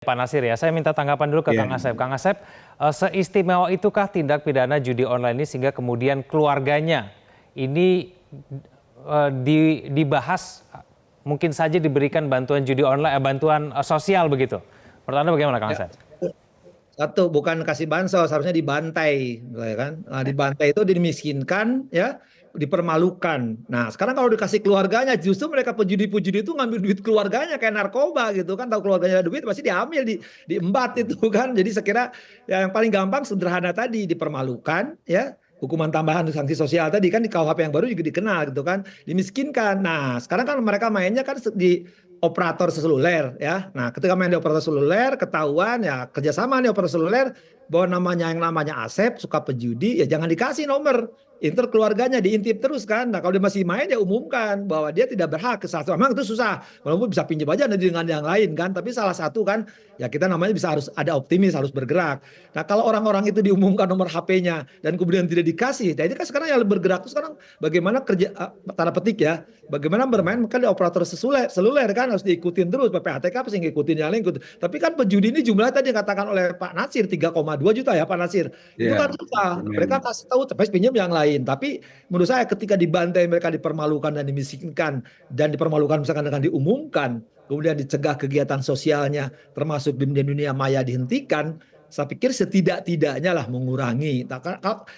Pak Nasir ya, saya minta tanggapan dulu ke Iya. Kang Asep. Kang Asep, seistimewa itukah tindak pidana judi online ini sehingga kemudian keluarganya ini dibahas mungkin saja diberikan bantuan judi online, bantuan sosial begitu. Menurut Anda bagaimana Kang Ya, Asep? satu bukan kasih bansos, harusnya dibantai, ya kan? Nah, dibantai itu dimiskinkan, ya, dipermalukan. Nah, sekarang kalau dikasih keluarganya, justru mereka pejudi-pejudi itu ngambil duit keluarganya kayak narkoba gitu kan? Tahu keluarganya ada duit, pasti diambil, diembat itu kan? Jadi saya kira ya yang paling gampang sederhana tadi dipermalukan, ya. Hukuman tambahan sanksi sosial tadi kan di KUHP yang baru juga dikenal gitu kan, dimiskinkan. Nah, sekarang kan mereka mainnya kan di operator seluler ya. Nah, ketika main di operator seluler ketahuan ya kerjasama nih operator seluler bahwa yang namanya Asep suka pejudi ya jangan dikasih nomor inter keluarganya diintip terus kan. Nah, kalau dia masih main ya umumkan bahwa dia tidak berhak ke salah satu. Memang itu susah. Walaupun bisa pinjam aja dengan yang lain kan, tapi salah satu kan ya kita namanya bisa harus ada optimis, harus bergerak. Nah, kalau orang-orang itu diumumkan nomor HP-nya dan kemudian tidak dikasih, nah ini kan sekarang yang bergerak itu sekarang bagaimana kerja tanda petik ya, bagaimana bermain maka di operator seluler kan harus diikutin terus PPATK pasti ngikutin yang lain. Tapi kan pejudi ini jumlahnya tadi dikatakan oleh Pak Nasir 3,2 juta ya Pak Nasir. Itu Iya. Ya. Ya, kan susah. lumayan. Mereka kasih tahu tapi pinjam yang lain. Tapi menurut saya ketika dibantai mereka dipermalukan dan dimiskinkan dan dipermalukan misalkan dengan diumumkan, kemudian dicegah kegiatan sosialnya termasuk di dunia maya dihentikan, saya pikir setidak-tidaknya lah mengurangi. Nah,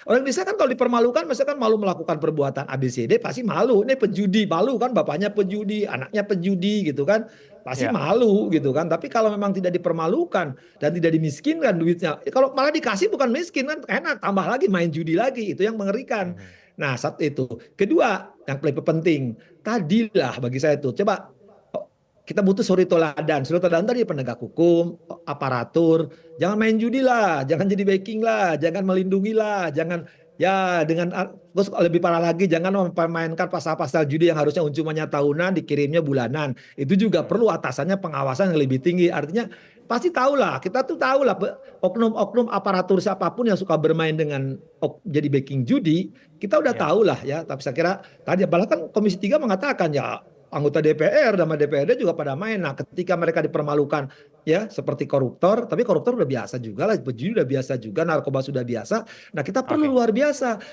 orang Indonesia kan kalau dipermalukan, misalkan malu melakukan perbuatan ABCD, pasti malu. Ini penjudi, malu kan bapaknya penjudi, anaknya penjudi gitu kan. Pasti Ya. malu gitu kan. Tapi kalau memang tidak dipermalukan dan tidak dimiskinkan duitnya, kalau malah dikasih bukan miskin kan enak, tambah lagi main judi lagi, itu yang mengerikan. Nah, satu itu. Kedua, yang paling penting, tadilah bagi saya itu, coba kita butuh suri toladan. Suri toladan tadi penegak hukum, aparatur, jangan main judi lah, jangan jadi backing lah, jangan melindungi lah, jangan ya dengan terus lebih parah lagi jangan memainkan pasal-pasal judi yang harusnya uncumannya tahunan dikirimnya bulanan. Itu juga perlu atasannya pengawasan yang lebih tinggi. Artinya pasti tahu lah, kita tuh tahu lah oknum-oknum aparatur siapapun yang suka bermain dengan jadi backing judi, kita udah tahu lah ya. Tapi saya kira tadi bahkan Komisi 3 mengatakan ya anggota DPR dan DPRD juga pada main. Nah, ketika mereka dipermalukan ya seperti koruptor, tapi koruptor udah biasa juga lah, penjudi udah biasa juga, narkoba sudah biasa. Nah, kita perlu Oke.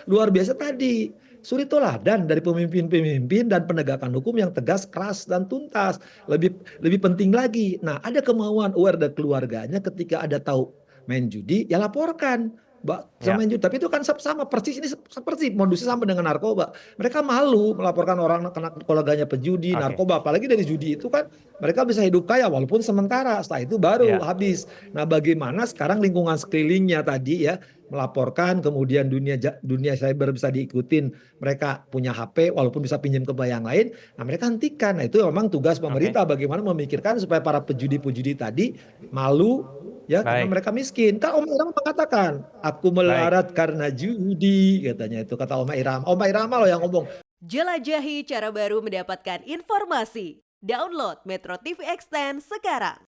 luar biasa tadi. Suri toladan dari pemimpin-pemimpin dan penegakan hukum yang tegas, keras dan tuntas. Lebih lebih penting lagi. Nah, ada kemauan aware dari keluarganya ketika ada tahu main judi, ya laporkan. Mbak, Ya. main judi. Tapi itu kan sama persis ini seperti modusnya sama dengan narkoba. Mereka malu melaporkan orang kena keluarganya pejudi, Oke. narkoba, apalagi dari judi itu kan mereka bisa hidup kaya walaupun sementara, setelah itu baru Ya. habis. Nah, bagaimana sekarang lingkungan sekelilingnya tadi ya melaporkan, kemudian dunia cyber bisa diikutin, mereka punya HP walaupun bisa pinjam ke yang lain, nah mereka hentikan. Nah, itu memang tugas Oke. pemerintah bagaimana memikirkan supaya para pejudi-pejudi tadi malu ya karena Baik. mereka miskin. Kan Oma Irama mengatakan, aku Baik. melarat karena judi, katanya itu kata Oma Irama. Oma Irama loh yang ngomong. Jelajahi cara baru mendapatkan informasi. Download Metro TV Extend sekarang.